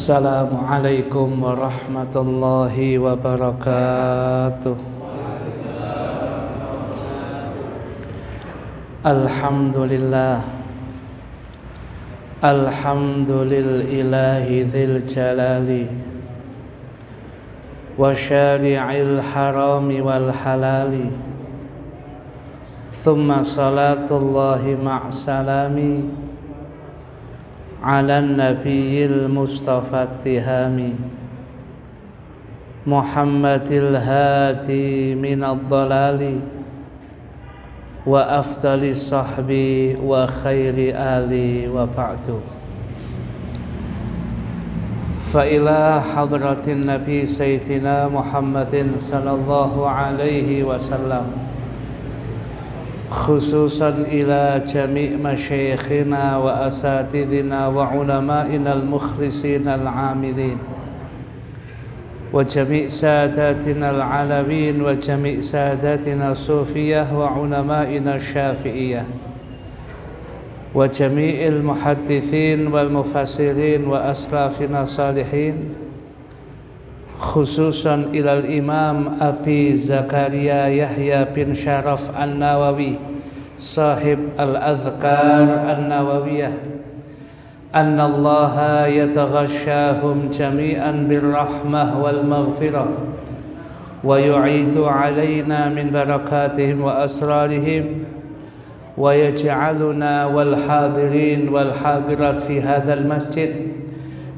Assalamualaikum warahmatullahi wabarakatuh. Alhamdulillah, alhamdulillahi dzil jalali wa syari'il harami wal halali. Thumma salatullahi ma'salami ala nabiyil mustafa tihami Muhammadil hadi minad dalali wa afdalis sahbi wa khairi ali wa ba'du. Fa ila hadratin nabi sayyidina Muhammadin sallallahu alaihi wasallam, khususan ila jami' masyayikhina wa asatidina wa ulama'ina al-mukhlisina al-amilin wa jami' sadatina al-alawin wa jami' sadatina sufiyah wa ulama'ina syafi'iyah wa jami'il muhaddithin wal mufassirin wa aslafina salihin, khususan ilal imam Abi Zakaria Yahya bin Syaraf An-Nawawi sahib al-adhkar an-nawawiyah, anna allaha yataghashahum jami'an birrahmah wal maghfirah wa yu'idu alayna min barakatihim wa asrarihim wa yaj'aluna wal hadirin wal hadirat fi hadzal masjid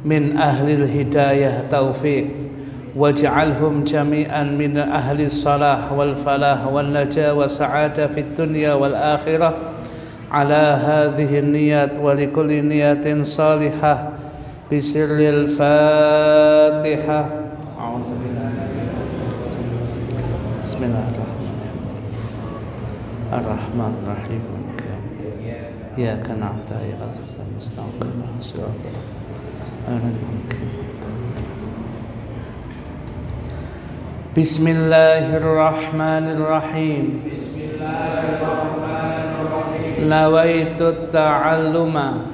min ahlil hidayah taufiq waj'alhum jami'an min ahli salah wal falah wal najah wa sa'adah fid dunya wal akhirah ala hadhihi niyat wa likulli niyatin salihah bisirril fatihah. A'udzu billahi Bismillahirrahmanirrahim. Iyyaka na'budu wa iyyaka nasta'in shiratal ladzina Bismillahirrahmanirrahim. Nawaitu ta'alluma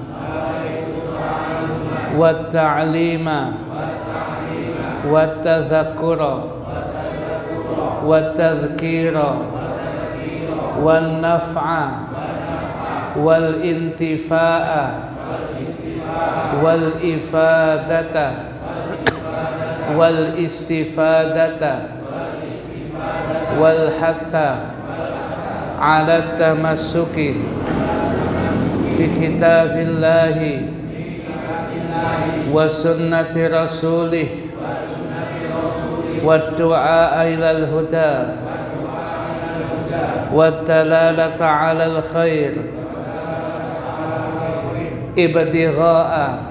wa ta'lima wa tadhakkura wa tadhkira wa naf'a wal intifa'a wal ifadata wal istifadata wal hatha ala tamassuki bi kitabillahi wa sunnati rasulih wa du'a ilal huda wa dalalata ala al khair ibtigha'a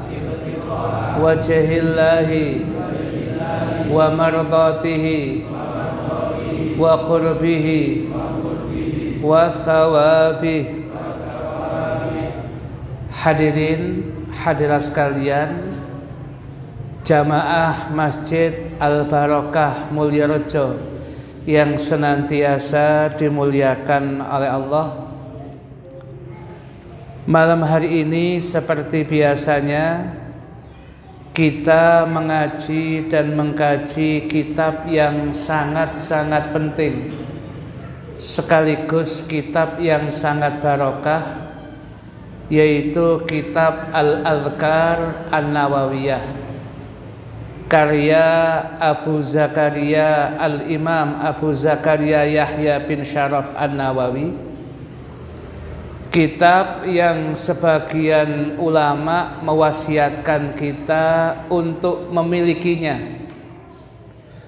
wajhillahi wa mardatihi wa qurbihi wa thawabih. Hadirin hadirat sekalian, jamaah Masjid Al-Barakah Mulyarejo yang senantiasa dimuliakan oleh Allah, malam hari ini seperti biasanya kita mengaji dan mengkaji kitab yang sangat-sangat penting, sekaligus kitab yang sangat barokah, yaitu kitab Al-Adhkar An-Nawawiyah karya Abu Zakaria Al-Imam Abu Zakaria Yahya bin Syaraf An-Nawawi. Kitab yang sebagian ulama mewasiatkan kita untuk memilikinya,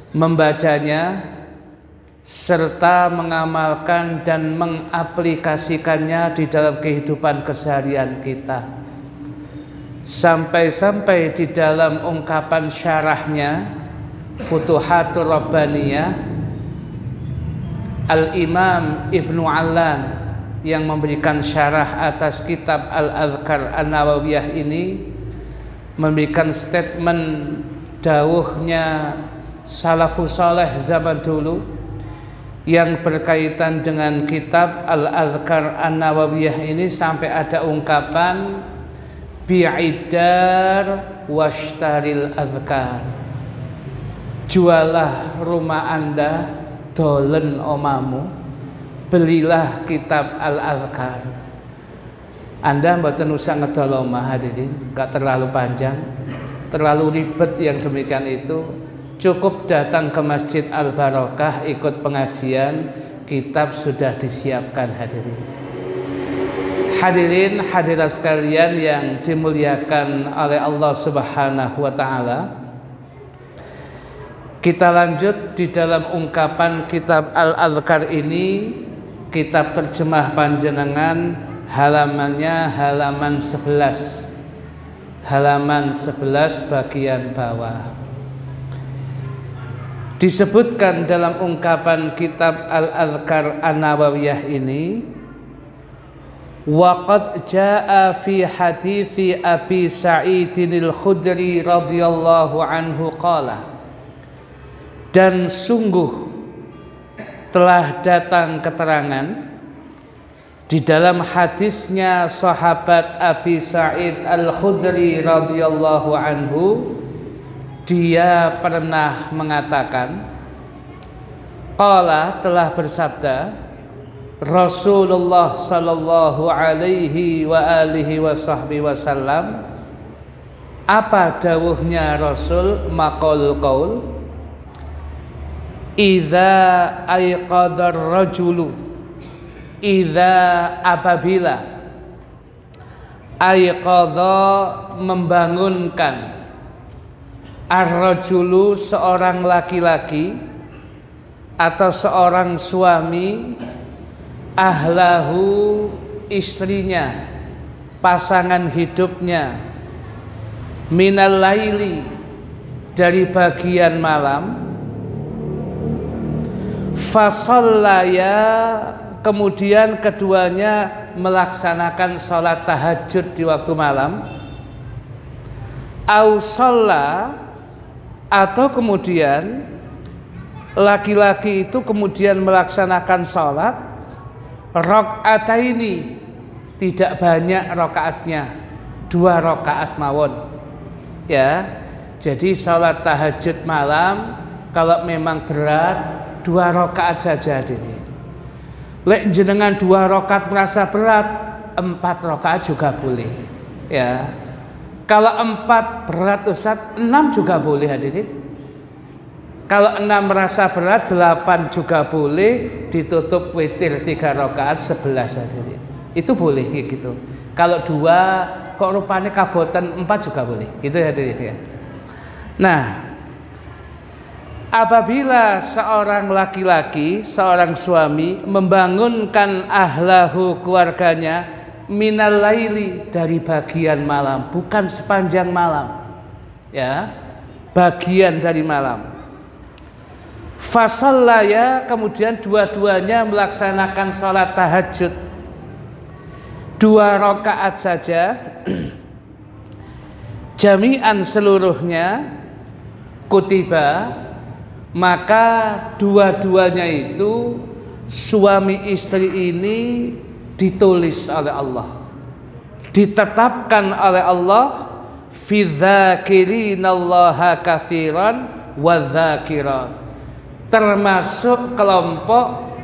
membacanya, serta mengamalkan dan mengaplikasikannya di dalam kehidupan keseharian kita. Sampai-sampai di dalam ungkapan syarahnya Futuhatur Rabbaniyah, Al-Imam Ibnu Allan yang memberikan syarah atas kitab Al-Adhkar An-Nawawiyah ini memberikan statement dawuhnya salafus saleh zaman dulu yang berkaitan dengan kitab Al-Adhkar An-Nawawiyah ini, sampai ada ungkapan bi'idar washtaril adzkar. Jualah rumah Anda, dolen omamu, belilah kitab Al-Adzkar. Anda mboten usah ngedol omah hadirin, gak terlalu panjang, terlalu ribet yang demikian itu. Cukup datang ke Masjid Al-Barokah, ikut pengajian, kitab sudah disiapkan hadirin. Hadirin hadirat sekalian yang dimuliakan oleh Allah Subhanahu wa taala. Kita lanjut di dalam ungkapan kitab Al-Adzkar ini, kitab terjemah panjenengan, halamannya halaman 11. Halaman 11 bagian bawah. Disebutkan dalam ungkapan kitab Al-Adzkar An-Nawawiyah ini, waqad jaa fi hadithi Abi Sa'idin Al-Khudri radhiyallahu anhu qala, dan sungguh telah datang keterangan di dalam hadisnya sahabat Abi Sa'id Al-Khudri radhiyallahu anhu. Dia pernah mengatakan, qala, telah bersabda Rasulullah sallallahu alaihi wa alihi wasallam. Apa dawuhnya Rasul? Maqal qaul, idza ayqadar rajulu, idza apabila, ayqadha membangunkan, ar-rajulu seorang laki-laki atau seorang suami, ahlahu istrinya, pasangan hidupnya, minal laili dari bagian malam, fasallaya kemudian keduanya melaksanakan sholat tahajud di waktu malam, au shalla, atau kemudian laki-laki itu kemudian melaksanakan sholat rakaataini, tidak banyak rakaatnya, 2 rakaat mawon ya. Jadi sholat tahajud malam kalau memang berat 2 rakaat saja hadirin. Lek jenengan 2 rakaat merasa berat, 4 rakaat juga boleh ya. Kalau 4 berat Ustaz, 6 juga boleh hadirin. Kalau 6 merasa berat, 8 juga boleh, ditutup witir 3 rakaat 11 hadirin. Itu boleh gitu. Kalau 2 kok rupanya kabotan 4 juga boleh. Gitu hadirin ya. Nah, apabila seorang laki-laki, seorang suami membangunkan ahlahu keluarganya minal laili dari bagian malam, bukan sepanjang malam ya, bagian dari malam, fasallaya kemudian dua-duanya melaksanakan sholat tahajud 2 rakaat saja, jami'an seluruhnya, kutiba, maka dua-duanya itu suami istri ini ditulis oleh Allah, ditetapkan oleh Allah, fi dzakirinallaha katsiran wa dzakirat, termasuk kelompok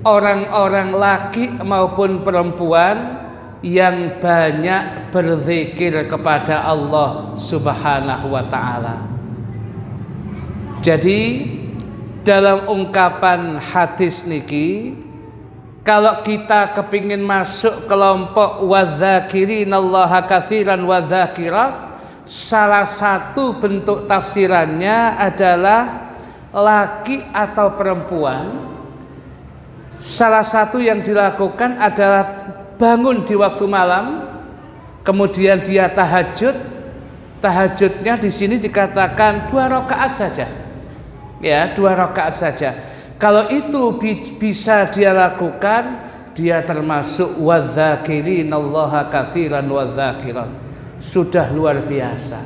orang-orang laki maupun perempuan yang banyak berzikir kepada Allah Subhanahu wa taala. Jadi dalam ungkapan hadis niki, kalau kita kepingin masuk kelompok wadzakirinallaha katsiran wadzakirat, salah satu bentuk tafsirannya adalah laki atau perempuan. Salah satu yang dilakukan adalah bangun di waktu malam, kemudian dia tahajud. Tahajudnya di sini dikatakan 2 rakaat saja, ya, 2 rakaat saja. Kalau itu bisa dia lakukan, dia termasuk wadzakirinallaha katsiran wadzakirat. Sudah luar biasa.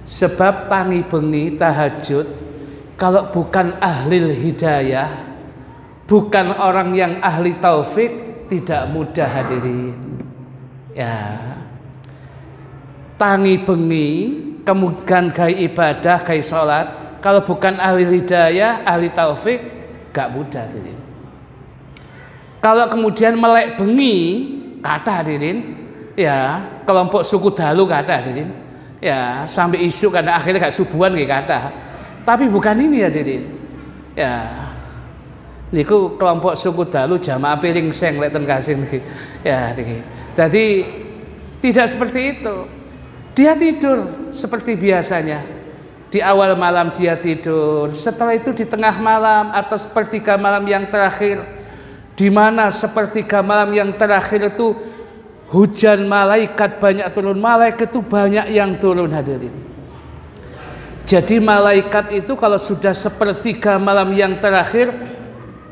Sebab tangi bengi tahajud, kalau bukan ahli hidayah, bukan orang yang ahli taufik, tidak mudah hadirin. Ya. Tangi bengi kemudian gai ibadah, gai sholat, kalau bukan ahli hidayah, ahli taufik, gak mudah hadirin. Kalau kemudian melek bengi, kata hadirin, ya kelompok suku Dalu kata hadirin, ya sampai isu karena akhirnya gak subuhan gak kata. Tapi bukan ini hadirin, ya niku kelompok suku Dalu jamaah piring seng leten kasih ya niki. Jadi tidak seperti itu. Dia tidur seperti biasanya. Di awal malam dia tidur, setelah itu di tengah malam atau sepertiga malam yang terakhir, di mana sepertiga malam yang terakhir itu hujan malaikat banyak turun, malaikat itu banyak yang turun hadirin. Jadi malaikat itu kalau sudah sepertiga malam yang terakhir,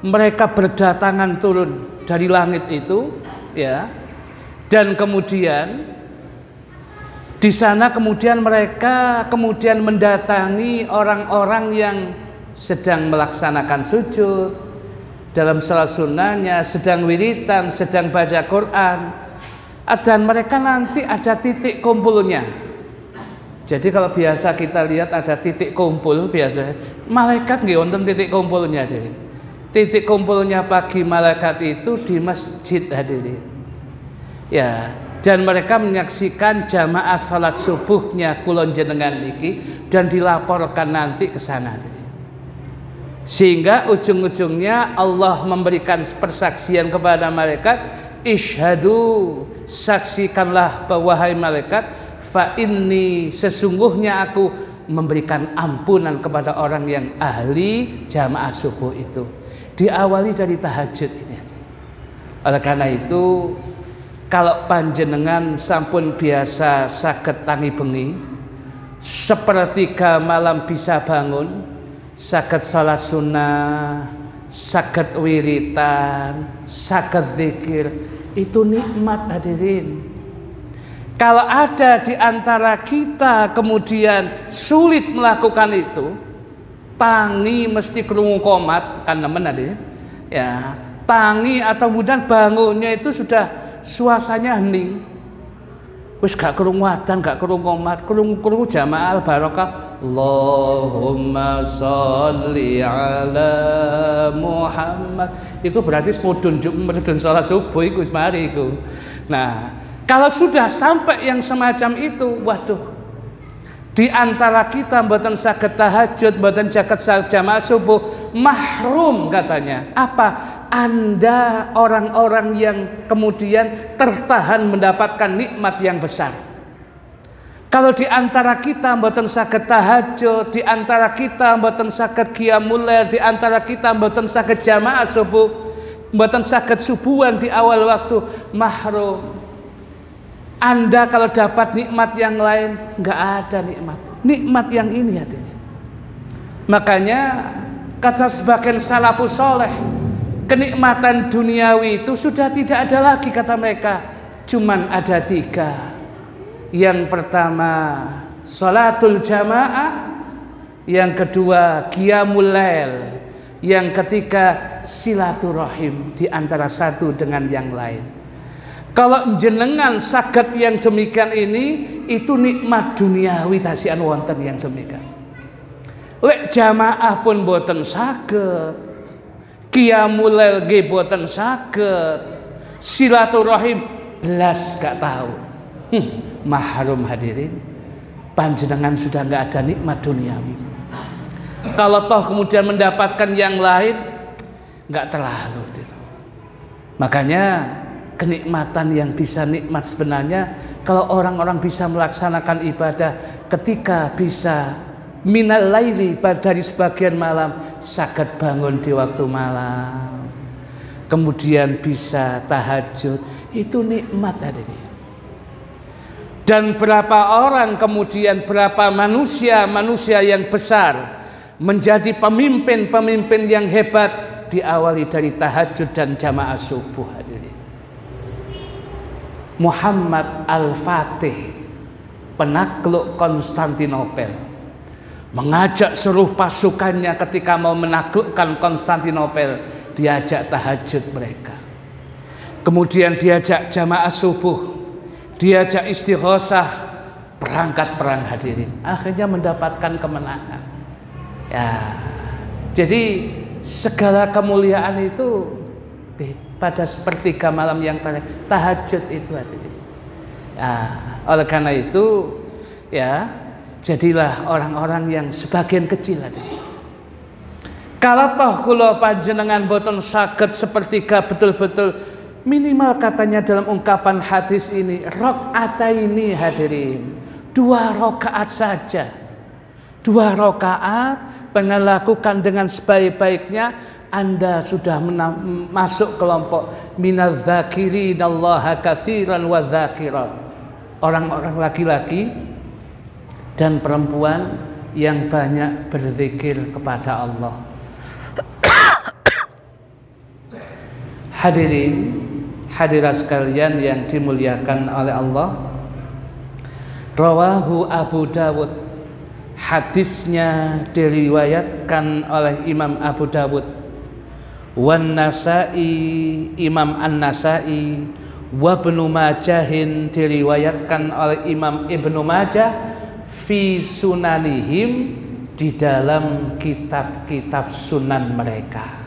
mereka berdatangan turun dari langit itu, ya. Dan kemudian di sana kemudian mereka kemudian mendatangi orang-orang yang sedang melaksanakan sujud dalam salat sunnahnya, sedang wiritan, sedang baca Quran, dan mereka nanti ada titik kumpulnya. Jadi kalau biasa kita lihat ada titik kumpul biasa, malaikat nggih wonten titik kumpulnya deh. Titik kumpulnya pagi malaikat itu di masjid hadirin. Ya, dan mereka menyaksikan jamaah salat subuhnya kulon jenengan niki dan dilaporkan nanti ke sana. Sehingga ujung-ujungnya Allah memberikan persaksian kepada malaikat, isyhadu, saksikanlah wahai malaikat, fa inni, sesungguhnya aku memberikan ampunan kepada orang yang ahli jamaah subuh itu. Diawali dari tahajud ini. Oleh karena itu, kalau panjenengan sampun biasa saged tangi bengi, sepertiga malam bisa bangun, saged salat sunnah, saged wiritan, saged zikir, itu nikmat hadirin. Kalau ada di antara kita kemudian sulit melakukan itu, tangi mesti krungu komat kan nemen hadirin. Ya, tangi atau kemudian bangunnya itu sudah suasananya hening, wis gak krungu adzan, gak krungu qomat, krungu jamaah barokah. Allahumma sholli ala Muhammad. Iku berarti mudun salat subuh iku wis mari iku. Nah, kalau sudah sampai yang semacam itu, waduh, di antara kita mboten saged tahajud, mboten saged jamaah subuh, mahrum katanya. Apa? Anda orang-orang yang kemudian tertahan mendapatkan nikmat yang besar. Kalau di antara kita mboten saged tahajud, di antara kita mboten saged qiyamul lail, di antara kita mboten saged jamaah subuh, mboten saged subuhan di awal waktu, mahrum. Anda kalau dapat nikmat yang lain, nggak ada nikmat yang ini hadirin. Makanya kata sebagian salafus soleh, kenikmatan duniawi itu sudah tidak ada lagi kata mereka, cuman ada 3. Yang pertama sholatul jamaah, yang kedua qiyamul lail, yang ketiga silaturahim di antara satu dengan yang lain. Kalau jenengan saged yang demikian ini, itu nikmat duniawi tasian wonten yang demikian. Lek jamaah pun boten saged, qiyamul lail nggih boten saged, silaturahim belas gak tahu. Mahrum hadirin, panjenengan sudah nggak ada nikmat duniawi. Kalau toh kemudian mendapatkan yang lain, nggak terlalu gitu. Makanya kenikmatan yang bisa nikmat sebenarnya kalau orang-orang bisa melaksanakan ibadah ketika bisa minal laili, dari sebagian malam saged bangun di waktu malam, kemudian bisa tahajud, itu nikmat hadirin. Dan berapa orang kemudian, berapa manusia yang besar menjadi pemimpin yang hebat diawali dari tahajud dan jamaah subuh hadirin. Muhammad Al-Fatih, penakluk Konstantinopel, mengajak seluruh pasukannya ketika mau menaklukkan Konstantinopel, diajak tahajud mereka, kemudian diajak jamaah subuh, diajak istighosah, berangkat perang hadirin, akhirnya mendapatkan kemenangan. Ya, jadi segala kemuliaan itu pada sepertiga malam yang terakhir, tahajud itu hadirin. Ya, oleh karena itu ya, jadilah orang-orang yang sebagian kecil hadirin. Kalau toh kula panjenengan boten saged sepertiga betul-betul, minimal katanya dalam ungkapan hadis ini, rakaataini hadirin, 2 rakaat saja. 2 rakaat pengen lakukan dengan sebaik-baiknya, Anda sudah masuk kelompok minadz-dzakirinallaha katsiran wa dzakirat. Orang-orang laki-laki dan perempuan yang banyak berzikir kepada Allah. Hadirin, hadirat sekalian yang dimuliakan oleh Allah, rawahu Abu Dawud, hadisnya diriwayatkan oleh Imam Abu Dawud, wan Nasa'i, Imam An-Nasa'i, wa Ibnu Majahin, diriwayatkan oleh Imam Ibnu Majah fi sunanihim, di dalam kitab-kitab sunan mereka.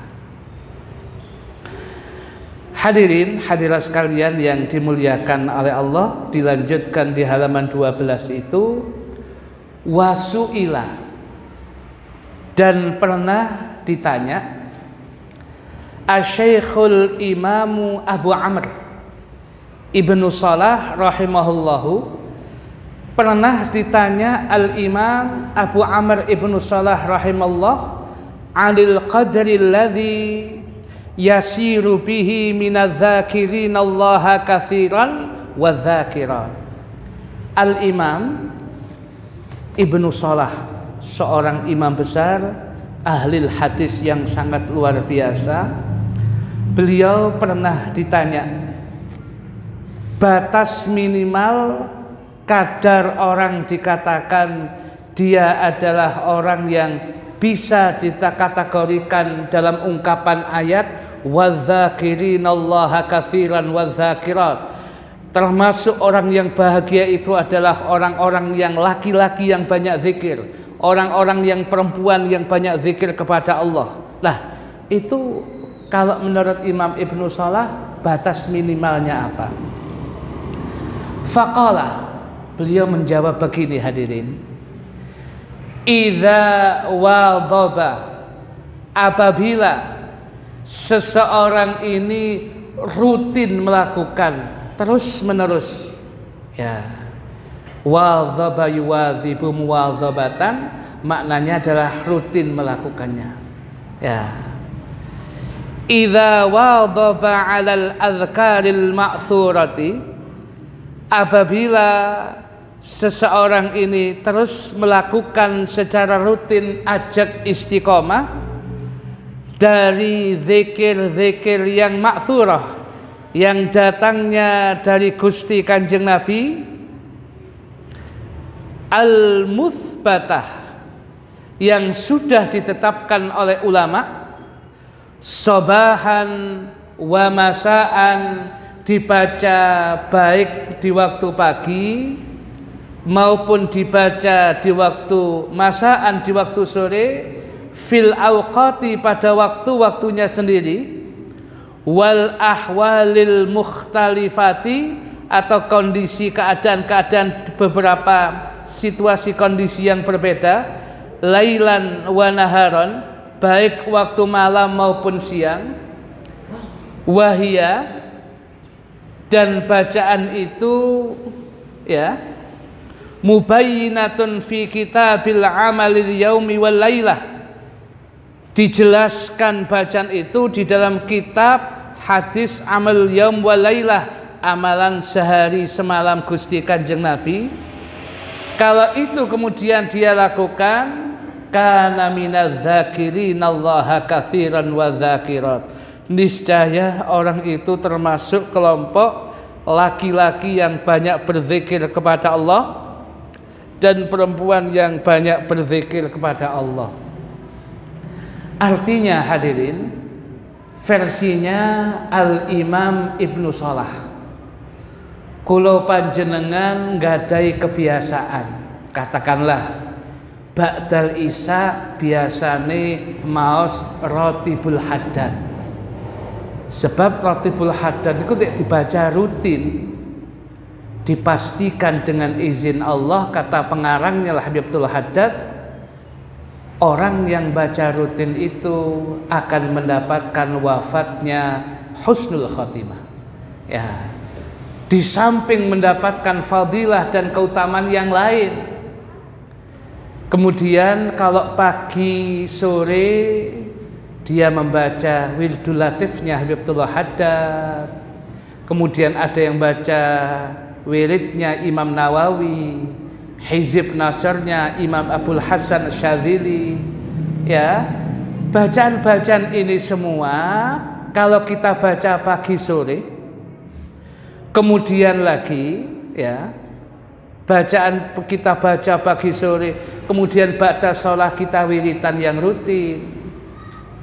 Hadirin, hadirat sekalian yang dimuliakan oleh Allah, dilanjutkan di halaman 12 itu, wasu'ila, dan pernah ditanya Asy-Syaikhul Imamu Abu Amr Ibnu Salah rahimahullahu, pernah ditanya Al-Imam Abu Amr Ibnu Salah rahimahullah, anil qadri alladhi yasiru bihi minadz-dzakirinallaha katsiran wa dzakirat. Al-Imam Ibnu Salah, seorang imam besar, ahli hadis yang sangat luar biasa. Beliau pernah ditanya batas minimal kadar orang dikatakan dia adalah orang yang bisa dikategorikan dalam ungkapan ayat wadzakirinallaha katsiran wadzakirat, termasuk orang yang bahagia itu adalah orang-orang yang laki-laki yang banyak zikir, orang-orang yang perempuan yang banyak zikir kepada Allah. Lah, itu kalau menurut Imam Ibnu Salah batas minimalnya apa? Faqala, beliau menjawab begini hadirin, idza wadaba, apabila seseorang ini rutin melakukan terus menerus, ya, wadaba yuwadzibu muwadzabatan, maknanya adalah rutin melakukannya, ya. Idza wadaba 'alal adzkaril ma'thurati, apabila seseorang ini terus melakukan secara rutin ajak istiqomah dari zikir-zikir yang ma'thurah, yang datangnya dari Gusti Kanjeng Nabi, al-muthbatah, yang sudah ditetapkan oleh ulama, sobahan wa masaan, dibaca baik di waktu pagi maupun dibaca di waktu masaan, di waktu sore, fil awqati, pada waktu-waktunya sendiri, wal ahwalil mukhtalifati, atau kondisi keadaan-keadaan beberapa situasi kondisi yang berbeda, lailan wa naharon, baik waktu malam maupun siang, wahia, dan bacaan itu, ya, mubayyinatun fi kitabil amalil yaumi wal lailah, dijelaskan bacaan itu di dalam kitab hadis amal yaum wal lailah, amalan sehari semalam Gusti Kanjeng Nabi. Kalau itu kemudian dia lakukan, kana minadz-dzakirinallaha katsiran wa dzakirat, niscaya orang itu termasuk kelompok laki-laki yang banyak berzikir kepada Allah dan perempuan yang banyak berzikir kepada Allah. Artinya hadirin, versinya Al-Imam Ibnu Salah, Kulo panjenengan nggadahi kebiasaan, katakanlah ba'dal isya biasane maos rotibul haddad. Sebab rotibul haddad itu tidak dibaca rutin, dipastikan dengan izin Allah, kata pengarangnya lah Habib Abdul Haddad, orang yang baca rutin itu akan mendapatkan wafatnya husnul khotimah. Ya, di samping mendapatkan fadilah dan keutamaan yang lain. Kemudian kalau pagi sore dia membaca Wildul Latifnya Habib Abdul Haddad, kemudian ada yang baca wiridnya Imam Nawawi, Hizib Nasrnya Imam Abul Hasan Syadzili, ya, bacaan-bacaan ini semua kalau kita baca pagi sore, kemudian lagi, ya, bacaan kita baca pagi sore, kemudian ba'da sholat kita wiritan yang rutin,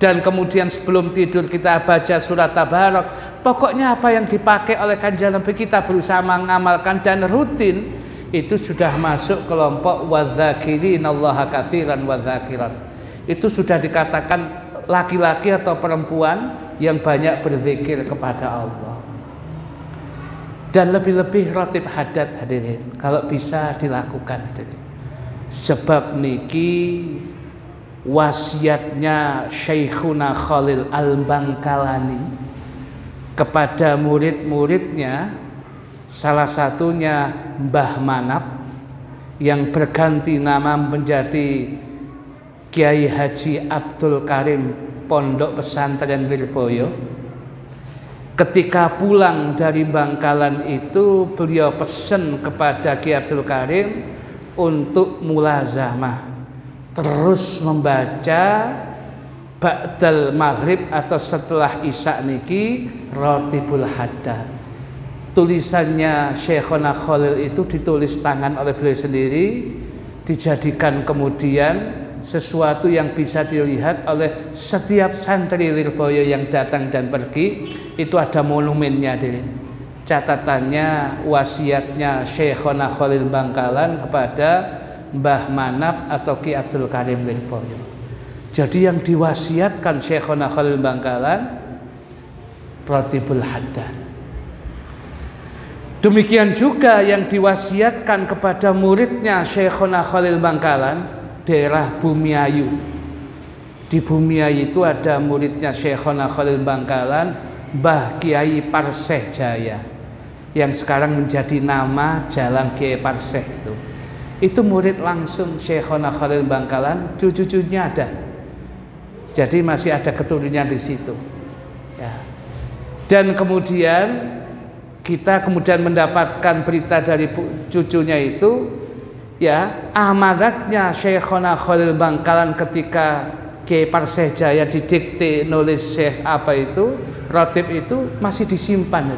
dan kemudian sebelum tidur kita baca surat Tabarak. Pokoknya apa yang dipakai oleh Kanjeng Nabi kita berusaha mengamalkan dan rutin, itu sudah masuk kelompok wadzakirinallaha katsiran wadzakirat. Itu sudah dikatakan laki-laki atau perempuan yang banyak berzikir kepada Allah. Dan lebih-lebih rotib haddad, hadirin, kalau bisa dilakukan, hadirin. Sebab niki wasiatnya Syekhuna Khalil Al-Bangkalani kepada murid-muridnya, salah satunya Mbah Manap yang berganti nama menjadi Kiai Haji Abdul Karim Pondok Pesantren Lirboyo. Ketika pulang dari Bangkalan itu, beliau pesan kepada Kiai Abdul Karim untuk mulazamah, terus membaca ba'dal maghrib atau setelah isya niki rotibul haddad. Tulisannya Syekhona Khalil itu ditulis tangan oleh beliau sendiri, dijadikan kemudian sesuatu yang bisa dilihat oleh setiap santri Lirboyo yang datang dan pergi. Itu ada monumennya, catatannya wasiatnya Syekhona Khalil Bangkalan kepada Mbah Manap atau Ki Abdul Karim Lirboyo. Jadi yang diwasiatkan Syekhona Khalil Bangkalan rotibul haddad. Demikian juga yang diwasiatkan kepada muridnya Syekhona Khalil Bangkalan, daerah Bumiayu. Di Bumiayu itu ada muridnya Syekhona Khalil Bangkalan, Mbah Kiai Parseh Jaya, yang sekarang menjadi nama Jalan Kiai Parseh itu. Itu murid langsung Syekhona Khalil Bangkalan, cucu-cucunya ada. Jadi masih ada keturunannya di situ. Ya. Dan kemudian kita mendapatkan berita dari cucunya itu, ya, amaratnya Syekhona Khalil Bangkalan ketika Kiai Parseh Jaya didikte nulis Syekh apa itu, rotib itu masih disimpan.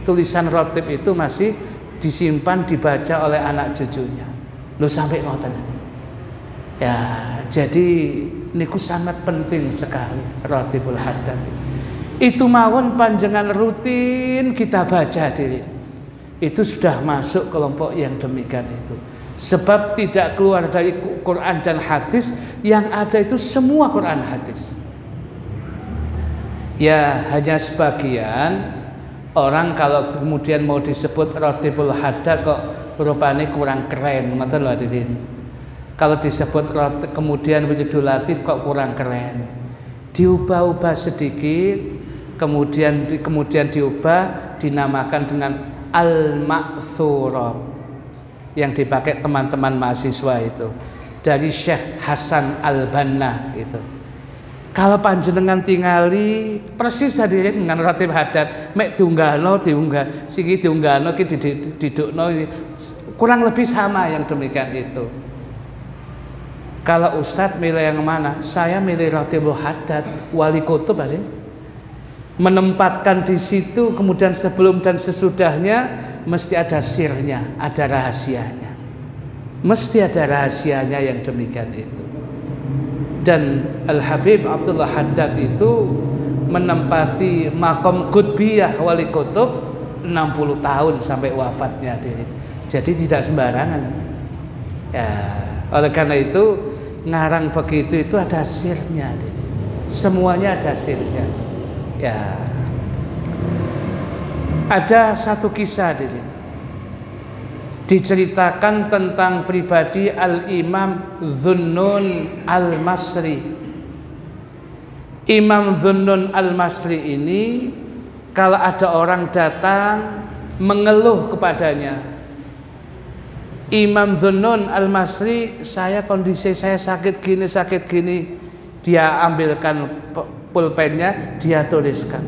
Tulisan rotib itu masih disimpan, dibaca oleh anak cucunya. Lo sampai ngoten. Ya, jadi niku sangat penting sekali rotibul haddad. Itu mawon panjenengan rutin kita baca, diri. Itu sudah masuk kelompok yang demikian itu. Sebab tidak keluar dari Quran dan hadis, yang ada itu semua Quran hadis. Ya, hanya sebagian orang kalau kemudian mau disebut rotibul haddad kok rupanya kurang keren, ngoten lho hadirin. Kalau disebut kemudian Wildul Latif kok kurang keren. Diubah-ubah sedikit, kemudian diubah, dinamakan dengan Al-Ma'thurat, yang dipakai teman-teman mahasiswa itu dari Syekh Hasan Al-Banna itu. Kalau panjenengan tingali persis hadirin dengan rotib haddad, mek diunggahno diunggah, siki diunggahno ki didukno, kurang lebih sama yang demikian itu. Kalau Ustadz milih yang mana? Saya milih rotibul haddad, wali kutub hadirin. Menempatkan di situ, kemudian sebelum dan sesudahnya mesti ada sirnya, ada rahasianya. Mesti ada rahasianya yang demikian itu. Dan Al-Habib Abdullah Haddad itu menempati makom qutbiyah wali kutub 60 tahun sampai wafatnya hadirin. Jadi tidak sembarangan. Ya, oleh karena itu ngarang begitu itu ada sirnya hadirin. Semuanya ada sirnya. Ya. Ada satu kisah hadirin. Diceritakan tentang pribadi Al-Imam Dhunnun Al-Masri. Imam Dhunnun Al-Masri ini kalau ada orang datang mengeluh kepadanya, Imam Dhunnun Al-Masri, kondisi saya sakit gini, dia ambilkan pulpennya, dia tuliskan.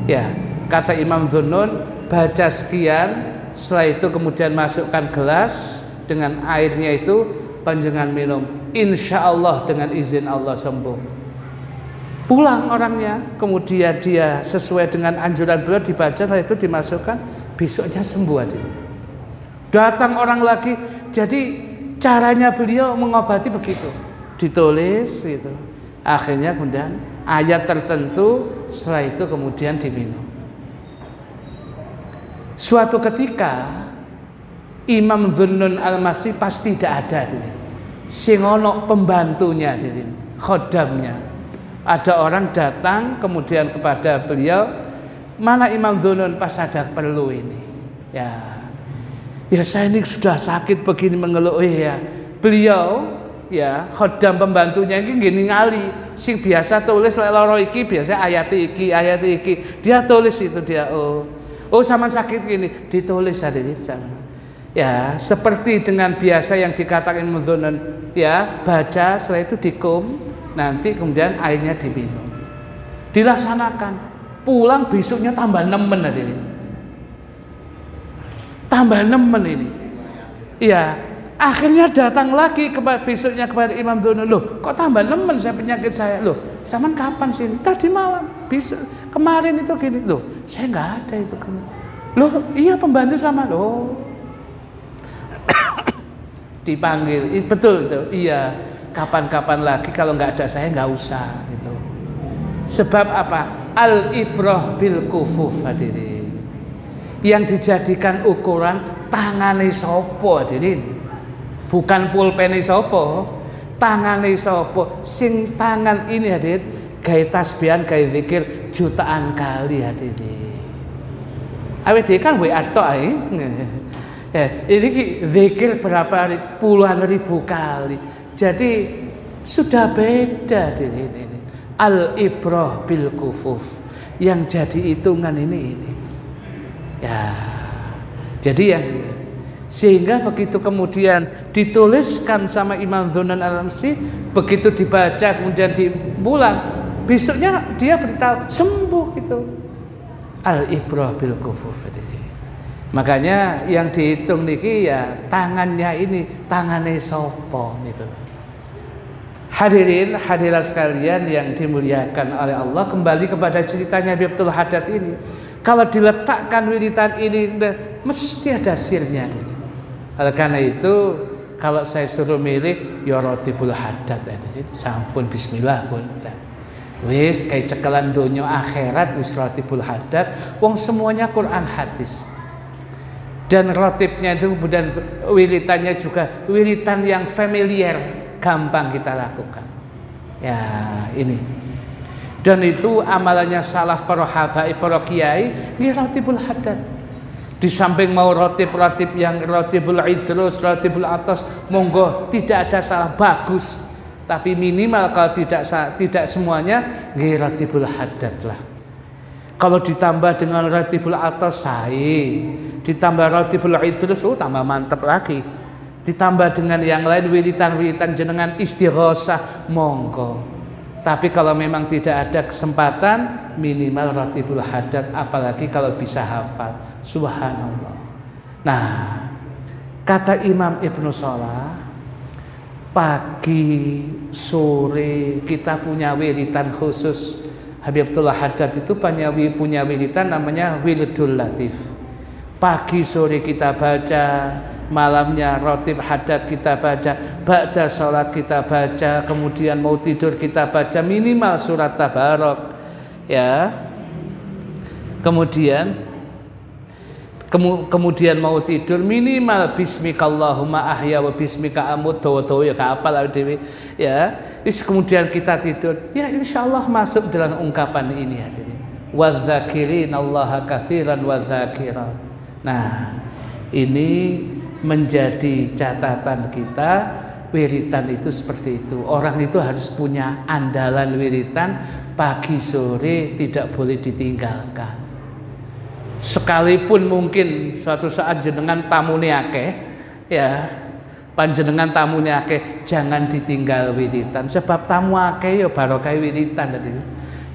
Ya, kata Imam Dhunnun, baca sekian, setelah itu kemudian masukkan gelas dengan airnya itu, panjenengan minum, insya Allah dengan izin Allah sembuh. Pulang orangnya, kemudian dia sesuai dengan anjuran beliau dibaca, setelah itu dimasukkan, besoknya sembuh aja. Datang orang lagi, jadi caranya beliau mengobati begitu, ditulis gitu. Akhirnya kemudian ayat tertentu, setelah itu kemudian diminum. Suatu ketika Imam Dhunnun Al-Masri pas tidak ada, sing ono pembantunya, khodamnya. Ada orang datang kemudian kepada beliau, mana Imam Dhunnun, pas ada perlu ini. Ya saya ini sudah sakit begini mengeluh. Ya beliau, ya khodam pembantunya ini gini ngali, sing biasa tulis loro iki biasa ayat iki, dia tulis itu dia. Oh sama sakit gini, ditulis hadirin. Ya, seperti dengan biasa yang dikatakan Imam Dhunnun, ya, baca, setelah itu dikum, nanti kemudian airnya diminum. Dilaksanakan. Pulang besoknya tambah nemen hadirin. Tambah nemen ini. Iya, akhirnya datang lagi besoknya kepada Imam Dhunnun, loh, kok tambah nemen saya penyakit saya? Loh, zaman kapan sih? Tadi malam, kemarin itu gini. Loh, saya nggak ada itu. Loh, iya pembantu sama loh. Dipanggil, betul itu, iya. Kapan-kapan lagi kalau nggak ada saya nggak usah gitu. Sebab apa? Al-ibrah bil kufuf hadirin. Yang dijadikan ukuran tangane sopo hadirin. Bukan pulpene sopo, tangane sopo. Sing tangan ini hadirin, gaya tasbihan, gaya zikir jutaan kali hadirin. Awet kan WA tok ae. Ini zikir berapa puluhan ribu kali. Jadi sudah beda ini. Al-ibrah bil kufuf. Yang jadi hitungan ini. Ya. Jadi yang sehingga begitu kemudian dituliskan sama Imam Dhunnun Al-Masri, begitu dibaca kemudian dipulang, besoknya dia beritahu sembuh itu. Al-ibrah bil kufuf. Makanya yang dihitung niki ya tangannya ini, tangannya sopo gitu. Hadirin hadirat sekalian yang dimuliakan oleh Allah, kembali kepada ceritanya Habib Abdul Haddad ini. Kalau diletakkan wiritan ini mesti ada sirnya. Oleh karena itu kalau saya suruh milih ya Ratibul Haddad, sampun bismillah pun. Wis kayak cekelan donya akhirat wis Ratibul Haddad, wong semuanya Quran hadis. Dan rotibnya itu kemudian wiritannya juga wiritan yang familiar, gampang kita lakukan. Ya ini. Dan itu amalannya salaf para habaib, para kiai, ini Ratibul Haddad. Di samping mau rotib yang Ratibul Idrus, Ratibul Atas, monggo tidak ada salah, bagus. Tapi minimal kalau tidak semuanya, ini Ratibul Haddad lah. Kalau ditambah dengan Ratibul Atas ditambah Ratibul Idrus, tambah mantap lagi. Ditambah dengan yang lain wiritan-wiritan jenengan istighosah, monggo. Tapi kalau memang tidak ada kesempatan, minimal Ratibul Haddad, apalagi kalau bisa hafal. Subhanallah. Nah, kata Imam Ibnu Shalah, pagi, sore kita punya wiritan khusus. Habib Abdul Haddad itu punya wiritan namanya Wiridul Latif. Pagi sore kita baca, malamnya Ratib Haddad kita baca, ba'da sholat kita baca, kemudian mau tidur kita baca minimal surat Tabarok. Ya. Kemudian mau tidur minimal bismikallahumma ahya wa bismika amut, dawa-dawa ya kapal dhewe ya. Kemudian kita tidur, ya insyaallah masuk dalam ungkapan ini hadirin. Wadzakirin-allaha katsiran wadzakirat. Nah, ini menjadi catatan kita, wiritan itu seperti itu. Orang itu harus punya andalan wiritan pagi sore, tidak boleh ditinggalkan. Sekalipun mungkin suatu saat jenengan tamune akeh, ya panjenengan tamune akeh, jangan ditinggal wiritan. Sebab tamu akeh ya barokah wiritan tadi.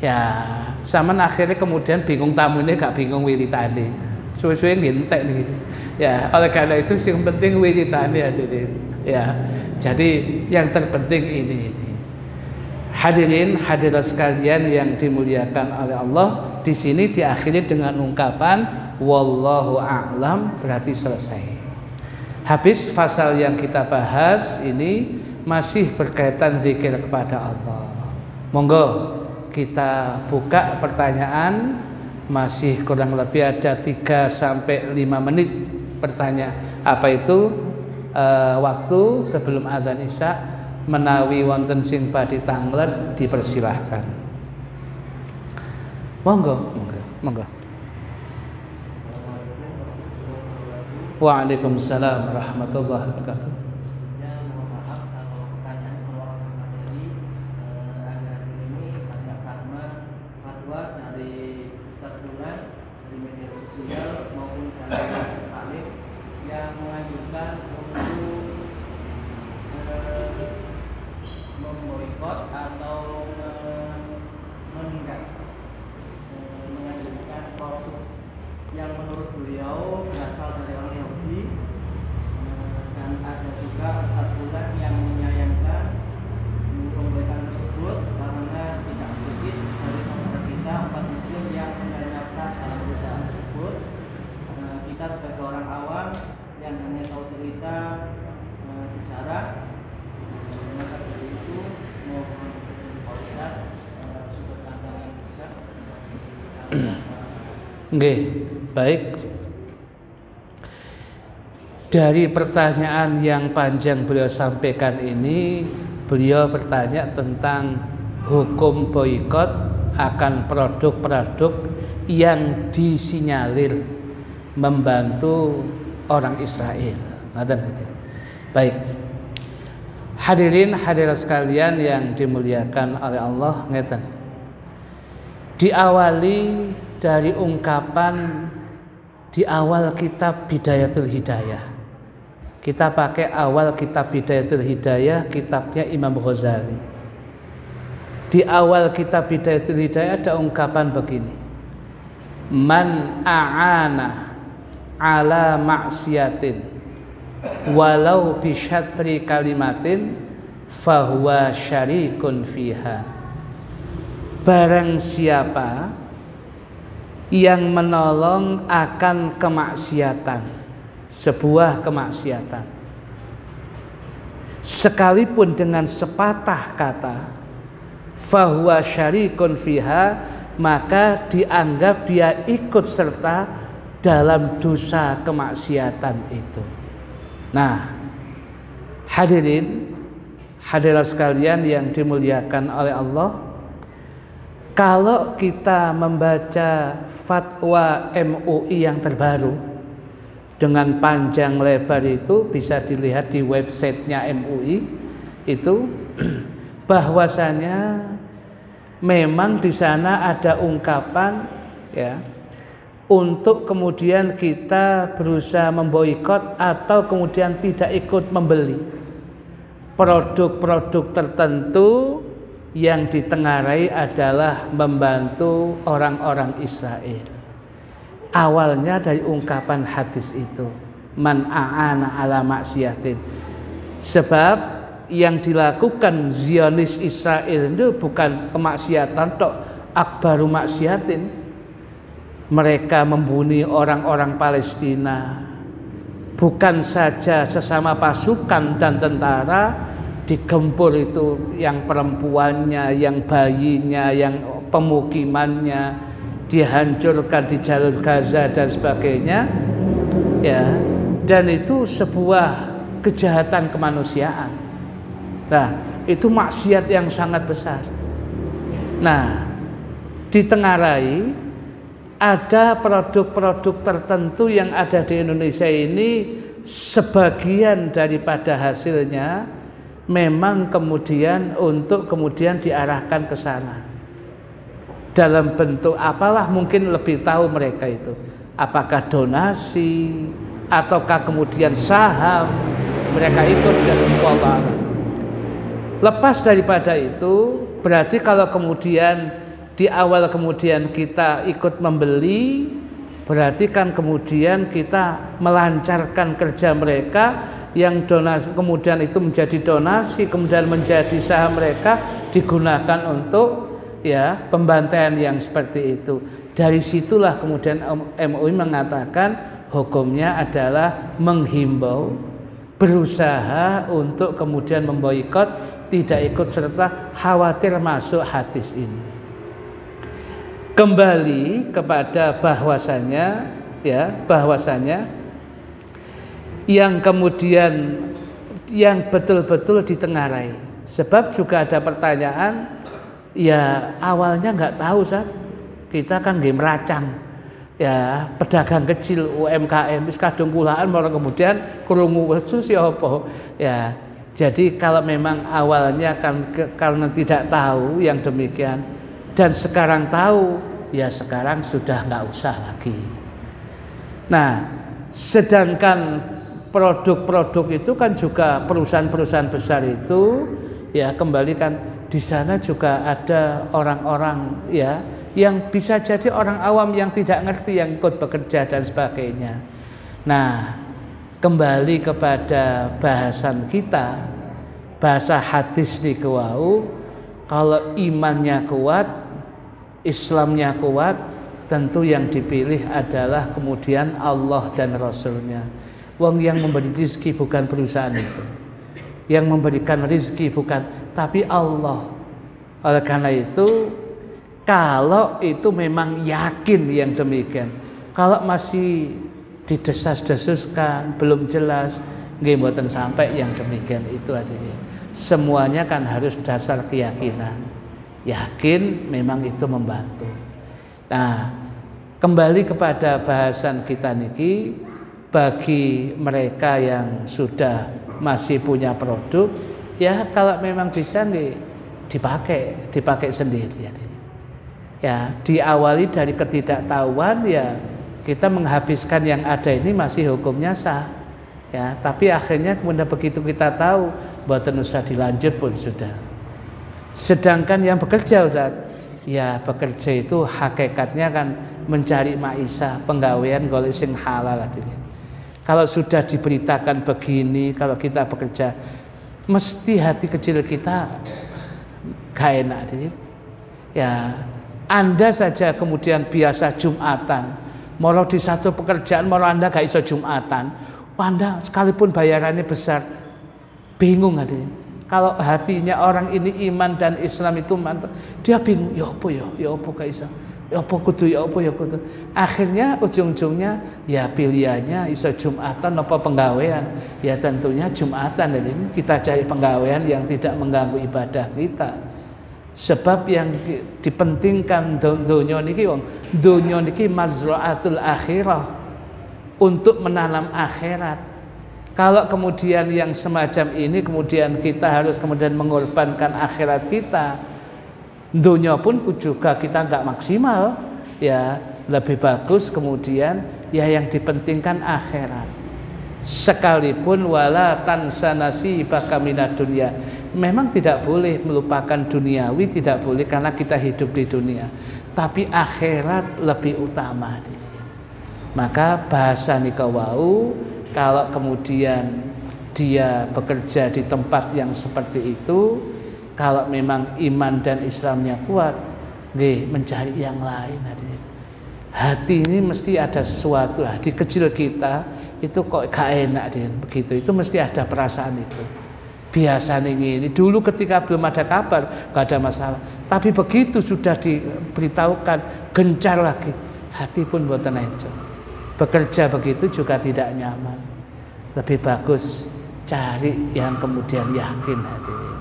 Ya, sampean akhirnya kemudian bingung tamune gak bingung wiritane. Suwe-suwe ngentek nih. Ya, oleh karena itu yang penting wiritane hadirin. Ya, jadi yang terpenting ini. Hadirin hadirat sekalian yang dimuliakan oleh Allah, di sini diakhiri dengan ungkapan wallahu a'lam, berarti selesai. Habis pasal yang kita bahas ini masih berkaitan zikir kepada Allah. Monggo kita buka pertanyaan, masih kurang lebih ada 3 sampai 5 menit bertanya. Apa itu waktu sebelum adzan Isya? Menawi wonten sing badhe tanglet dipersilahkan. Monggo. Waalaikumsalam warahmatullahi wabarakatuh. Yang menurut beliau berasal dari orang Yahudi, dan ada juga Ustadz Fulan yang menyayangkan pemberitaan tersebut karena tidak sedikit dari saudara kita umat muslim yang menyayangkan dalam perusahaan tersebut. Kita sebagai orang awam yang hanya tahu cerita sejarah, maka dari itu mohon Pak Ustadz sudut pandang yang bisa. Nggih, baik. Dari pertanyaan yang panjang beliau sampaikan ini, beliau bertanya tentang hukum boikot akan produk-produk yang disinyalir membantu orang Israel. Baik. Hadirin hadirat sekalian yang dimuliakan oleh Allah, ngeten. Diawali dari ungkapan di awal kitab Bidayatul Hidayah. Kita pakai awal kitab Bidayatul Hidayah, kitabnya Imam Ghazali. Di awal kitab Bidayatul Hidayah ada ungkapan begini: Man a'ana ala maksiatin walau bisyatri kalimatin fahuwa syarikun fiha. Barang siapa yang menolong akan kemaksiatan, sebuah kemaksiatan, sekalipun dengan sepatah kata, fahuwa syarikun fiha, maka dianggap dia ikut serta dalam dosa kemaksiatan itu. Nah, hadirin hadirat sekalian yang dimuliakan oleh Allah, kalau kita membaca fatwa MUI yang terbaru dengan panjang lebar itu, bisa dilihat di websitenya MUI itu, bahwasanya memang di sana ada ungkapan ya, untuk kemudian kita berusaha memboikot atau kemudian tidak ikut membeli produk-produk tertentu yang ditengarai adalah membantu orang-orang Israel. Awalnya dari ungkapan hadis itu, man a'ana ala maksiatin. Sebab yang dilakukan Zionis Israel itu bukan kemaksiatan tok, akbaru maksiatin. Mereka membunuh orang-orang Palestina, bukan saja sesama pasukan dan tentara, digempur itu yang perempuannya, yang bayinya, yang pemukimannya, dihancurkan di jalur Gaza dan sebagainya, ya, dan itu sebuah kejahatan kemanusiaan. Nah, itu maksiat yang sangat besar. Nah, ditengarai ada produk-produk tertentu yang ada di Indonesia ini, sebagian daripada hasilnya memang kemudian untuk kemudian diarahkan ke sana. Dalam bentuk apalah, mungkin lebih tahu mereka itu. Apakah donasi ataukah kemudian saham, mereka ikut dan wallah. Lepas daripada itu, berarti kalau kemudian di awal kemudian kita ikut membeli, berarti kan kemudian kita melancarkan kerja mereka yang donasi, kemudian itu menjadi donasi, kemudian menjadi saham mereka digunakan untuk ya pembantaian yang seperti itu. Dari situlah kemudian MUI mengatakan hukumnya adalah menghimbau, berusaha untuk kemudian memboikot, tidak ikut serta, khawatir masuk hadis ini. Kembali kepada bahwasanya ya, bahwasanya yang kemudian yang betul-betul ditengarai. Sebab juga ada pertanyaan, ya awalnya nggak tahu, Ustaz. Kita kan nggih meracang, ya pedagang kecil UMKM wis kadung kulaan malah kemudian krungu wesus ya apa ya. Jadi kalau memang awalnya kan karena tidak tahu yang demikian dan sekarang tahu, ya sekarang sudah nggak usah lagi. Nah, sedangkan produk-produk itu kan juga perusahaan-perusahaan besar itu ya, kembali kan di sana juga ada orang-orang ya yang bisa jadi orang awam yang tidak ngerti, yang ikut bekerja dan sebagainya. Nah, kembali kepada bahasan kita, bahasa hadis di wau, kalau imannya kuat, Islamnya kuat, tentu yang dipilih adalah kemudian Allah dan Rasulnya. Wong yang memberi rezeki bukan perusahaan itu, yang memberikan rezeki bukan, tapi Allah. Oleh karena itu, kalau itu memang yakin yang demikian, kalau masih didesas-desuskan, belum jelas, nggih mboten sampai yang demikian itu artinya. Semuanya kan harus dasar keyakinan. Yakin memang itu membantu. Nah, kembali kepada bahasan kita niki, bagi mereka yang sudah masih punya produk, ya kalau memang bisa nih dipakai sendiri ya. Ya, diawali dari ketidaktahuan, ya kita menghabiskan yang ada ini masih hukumnya sah. Ya, tapi akhirnya kemudian begitu kita tahu, mboten usah dilanjut pun sudah. Sedangkan yang bekerja, Ustaz, ya bekerja itu hakikatnya kan mencari maisha, penggawean golek sing halal artinya. Kalau sudah diberitakan begini, kalau kita bekerja, mesti hati kecil kita gak enak artinya. Ya, Anda saja kemudian biasa Jumatan, mau di satu pekerjaan, mau Anda gak iso Jumatan, Anda sekalipun bayarannya besar, bingung adanya. Kalau hatinya orang ini iman dan Islam itu mantap, dia bingung, ya apa gak iso, ya apa kudu. Akhirnya ujung-ujungnya ya pilihannya iso Jumatan apa penggawean, ya tentunya Jumatan. Jadi kita cari penggawean yang tidak mengganggu ibadah kita. Sebab yang dipentingkan dunia niki wong, dunia niki mazra'atul akhirah, untuk menanam akhirat. Kalau kemudian yang semacam ini kemudian kita harus kemudian mengorbankan akhirat kita, dunia pun juga kita nggak maksimal, ya lebih bagus kemudian ya yang dipentingkan akhirat. Sekalipun wala tansa nasibaka minad dunya, memang tidak boleh melupakan duniawi, tidak boleh karena kita hidup di dunia, tapi akhirat lebih utama. Maka bahasa nikawau, kalau kemudian dia bekerja di tempat yang seperti itu, kalau memang iman dan Islamnya kuat, mencari yang lain. Hati ini mesti ada sesuatu, hati kecil kita itu kok gak enak begitu, itu mesti ada perasaan itu. biasa ini. Dulu ketika belum ada kabar gak ada masalah, tapi begitu sudah diberitahukan gencar lagi, hati pun boten ejo. Bekerja begitu juga tidak nyaman. Lebih bagus cari yang kemudian yakin hadirin.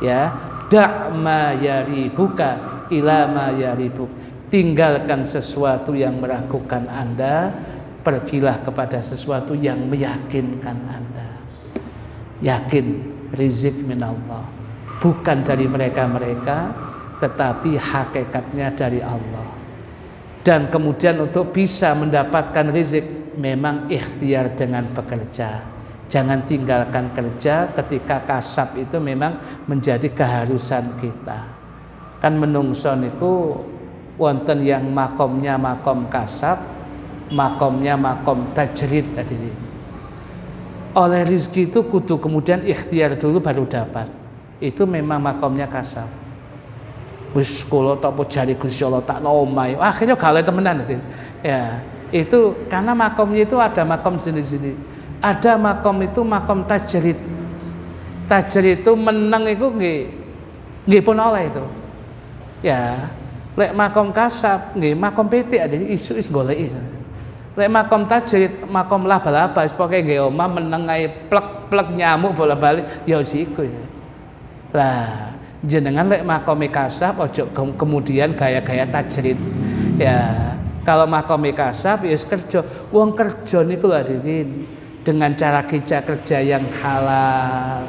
Ya, da'ma yaribuka ila ma yaribuk. Tinggalkan sesuatu yang meragukan Anda, pergilah kepada sesuatu yang meyakinkan Anda. Yakin rizq minallah, bukan dari mereka-mereka, tetapi hakikatnya dari Allah. Dan kemudian untuk bisa mendapatkan rizq memang ikhtiar dengan bekerja. Jangan tinggalkan kerja ketika kasab itu memang menjadi keharusan kita. Kan menungso niku wonten yang makomnya makom kasab, makomnya makom tajrid tadi. Oleh rizki itu kudu kemudian ikhtiar dulu baru dapat. Itu memang makomnya kasab. Wis kula tak jari Gusti Allah tak omai. Akhirnya gale temenan tadi. Ya, itu karena makomnya itu ada makom sini-sini. Ada makom itu makom tajrid. Tajrid itu menang itu nggih pun oleh itu. Ya. Lek makom kasab nggih makom pitik ada isu goleki. Lek makom tajrid makom laba-laba wis pokoke nggih omah meneng ae plek-plek nyamuk bola-balik ya siku. Lah jenengan lek makom kasab ojo kemudian gaya-gaya tajrid. Ya, kalau makom kasab ya kerja. Wong kerja niku lho hadirin dengan cara kerja yang halal.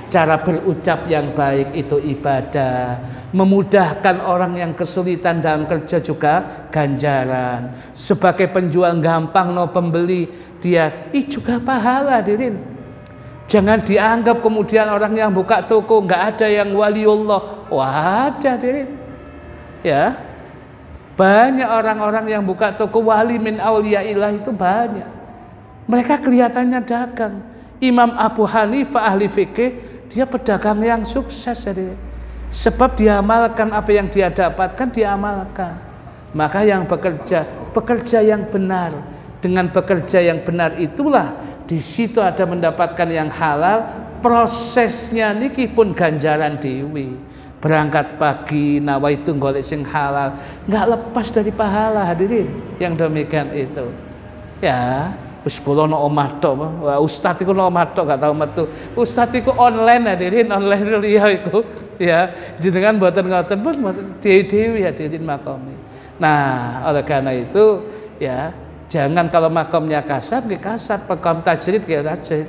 Cara berucap yang baik itu ibadah. Memudahkan orang yang kesulitan dalam kerja juga ganjaran. Sebagai penjual gampang no pembeli dia juga pahala hadirin. Jangan dianggap kemudian orang yang buka toko nggak ada yang waliullah. Wah ada hadirin. Ya, banyak orang-orang yang buka toko wali min auliyaillah itu banyak. Mereka kelihatannya dagang. Imam Abu Hanifah ahli fikih dia pedagang yang sukses hadirin. Sebab diamalkan apa yang dia dapatkan, diamalkan. Maka yang bekerja yang benar. Dengan bekerja yang benar itulah di situ ada mendapatkan yang halal. Prosesnya niki pun ganjaran dewi. Berangkat pagi nawaitu golek sing halal, nggak lepas dari pahala hadirin. Yang demikian itu. Ya, wis kula no omah tok, wah ustaz iku no omah tok gak tau metu. Ustaz iku online hadirin, online liya iku. Ya, jenengan mboten ngoten pun mboten dhewe hadirin makome. Nah, oleh karena itu ya, jangan kalau makomnya kasab nggih kasab, makom tajrid nggih tajrid.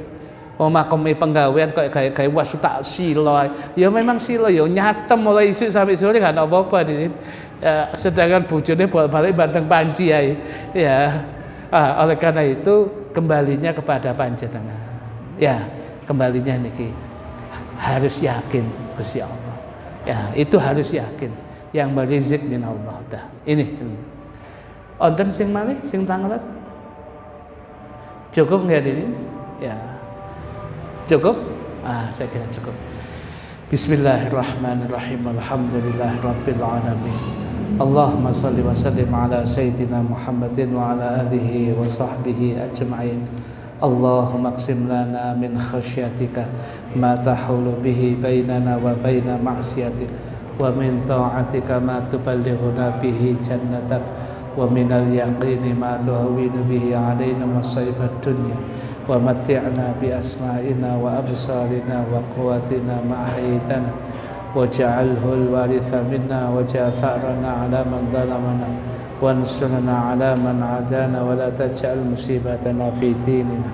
Oh makome penggawean kok gawe wasu tak sila. Ya memang sila ya nyatem mulai isuk sampai sore gak apa-apa hadirin. Ya, sedangkan bojone bolak-balik banteng panci ae. Ya. Oleh karena itu kembalinya kepada panjenengan. Ya, kembalinya niki harus yakin Gusti Allah. Ya, itu harus yakin. Yang merizq min Allah. Dah. Ini. Onten sing malih sing tanglet. Cukup enggak ini? Ya. Cukup? Saya kira cukup. Bismillahirrahmanirrahim. Alhamdulillahirabbil alamin. Allahumma salli wa sallim ala sayyidina Muhammadin wa ala alihi wa sahbihi ajma'in. Allahumma aqsim lana min khasyatika ma tahulu bihi bainana wa baina ma'siyatik wa min ta'atika ma tuballighuna bihi jannatak wa min al-yaqini ma tuhawwinu bihi alaina masaibat dunya wa matti'na bi asma'ina wa absarina wa quwwatina ma ahyaytana waj'alhu al-waritha minna waj'al tha'rana 'ala man zalamana وانصرنا على من عادانا ولا تجعل مصيبتنا في ديننا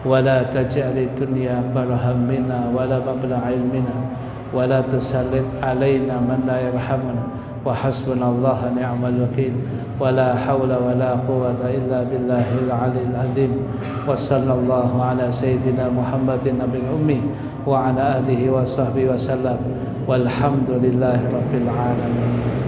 ولا تجعل الدنيا أكبر همنا ولا مبلغ علمنا ولا تسلط علينا من لا يرحمنا وحسبنا الله ونعم الوكيل ولا حول ولا قوة إلا بالله العلي العظيم وصلى الله على سيدنا محمد نبي الأمي وعلى آله وصحبه وسلم والحمد لله رب العالمين.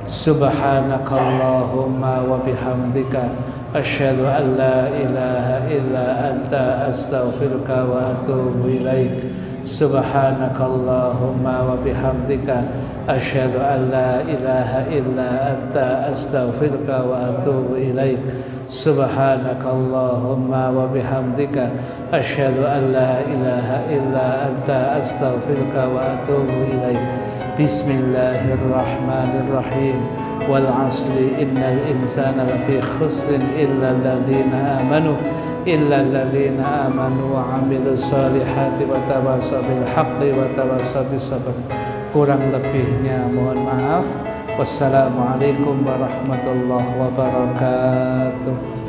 Subhanaka Allahumma wa bihamdika asyhadu an la ilaha illa anta astaghfiruka wa atubu ilaik. Subhanakallahumma wa bihamdika asyhadu an la ilaha illa anta astaghfiruka wa atubu ilaik. Subhanakallahumma wa bihamdika asyhadu an la ilaha illa anta astaghfiruka wa atubu ilaik. Bismillahirrahmanirrahim. Wal 'asri innal insana lafi khusrin illa alladziina amanu wa 'amilus solihati wa tawassaw bil haqqi wa tawassaw bis sabr. Kurang lebihnya mohon maaf. Wassalamualaikum warahmatullahi wabarakatuh.